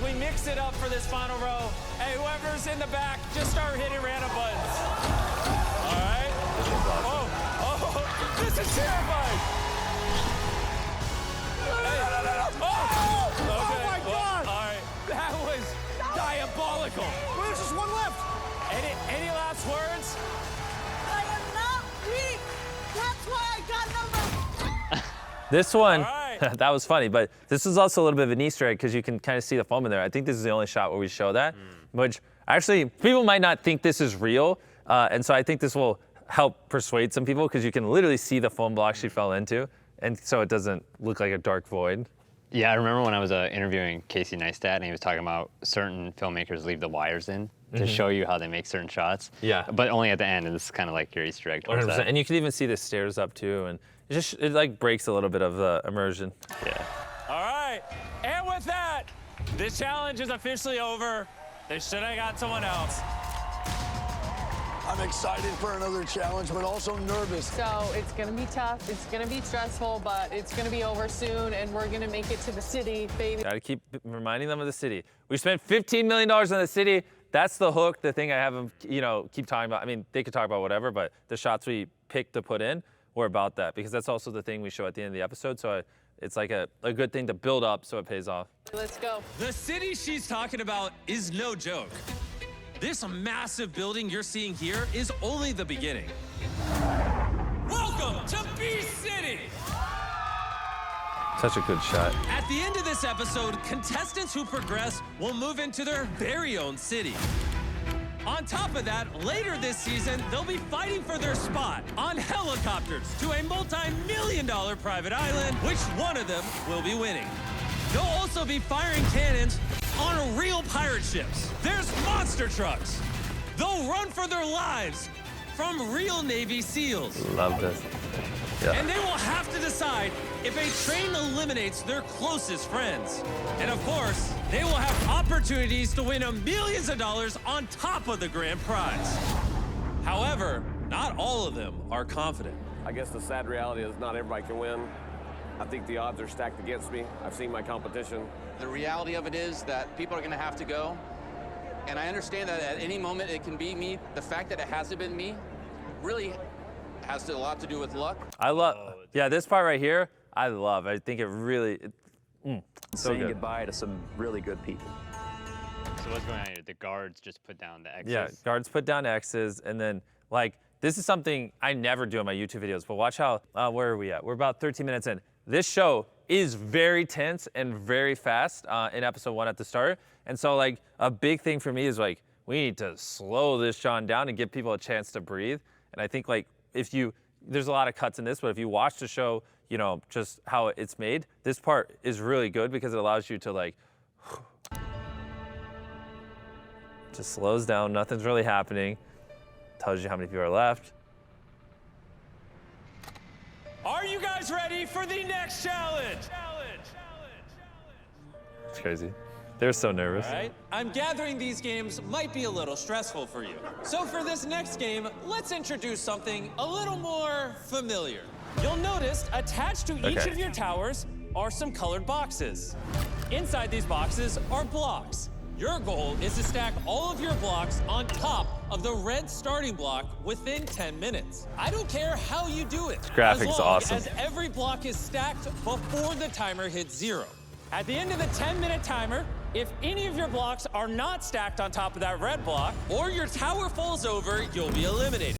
we mix it up for this final row. Hey, whoever's in the back, just start hitting random buttons. All right? Oh, this is terrifying. Oh my God! All right, that was diabolical. Well, there's just one left. Any last words? I am not weak. That's why I got number. This one, right. that was funny, but this is also a little bit of an Easter egg because you can kind of see the foam in there. I think this is the only shot where we show that, which actually people might not think this is real, and so I think this will help persuade some people because you can literally see the foam block she fell into, and so it doesn't look like a dark void. Yeah, I remember when I was interviewing Casey Neistat, and he was talking about certain filmmakers leave the wires in to show you how they make certain shots. Yeah. But only at the end, and this is kind of like your Easter egg towards 100%. that. And you can even see the stairs up too, and it like breaks a little bit of the immersion. Yeah. All right, and with that, this challenge is officially over. They should have got someone else. I'm excited for another challenge, but also nervous. So it's going to be tough. It's going to be stressful, but it's going to be over soon, and we're going to make it to the city, baby. Gotta keep reminding them of the city. We spent $15 million on the city. That's the hook, the thing I have them, keep talking about. I mean, they could talk about whatever, but the shots we picked to put in were about that, because that's also the thing we show at the end of the episode. So it's like a good thing to build up so it pays off. Let's go. The city she's talking about is no joke. This massive building you're seeing here is only the beginning. Welcome to Beast City! Such a good shot. At the end of this episode, contestants who progress will move into their very own city. On top of that, later this season, they'll be fighting for their spot on helicopters to a multi-million-dollar private island, which one of them will be winning. They'll also be firing cannons on real pirate ships. There's monster trucks. They'll run for their lives from real Navy SEALs. Love this. Yeah. And they will have to decide if a train eliminates their closest friends. And of course, they will have opportunities to win millions of dollars on top of the grand prize. However, not all of them are confident. I guess the sad reality is not everybody can win. I think the odds are stacked against me. I've seen my competition. The reality of it is that people are going to have to go. And I understand that at any moment it can be me. The fact that it hasn't been me really has a lot to do with luck. I love, this part right here, I love. I think it really, so saying good. goodbye to some really good people. So what's going on here? The guards just put down the X's? Yeah, guards put down X's, and then, this is something I never do in my YouTube videos, but watch how, where are we at? We're about 13 minutes in. This show is very tense and very fast in episode 1 at the start. And so, a big thing for me is, we need to slow this John down and give people a chance to breathe. And I think, there's a lot of cuts in this, but if you watch the show, just how it's made, this part is really good because it allows you to, just slows down, nothing's really happening, tells you how many people are left. Are you guys ready for the next challenge? It's crazy. They're so nervous. All right, I'm gathering these games might be a little stressful for you. So for this next game, let's introduce something a little more familiar. You'll notice attached to each of your towers are some colored boxes. Inside these boxes are blocks. Your goal is to stack all of your blocks on top of the red starting block within 10 minutes. I don't care how you do it. Graphic's as long awesome. as every block is stacked before the timer hits 0. At the end of the 10-minute timer, if any of your blocks are not stacked on top of that red block, or your tower falls over, you'll be eliminated.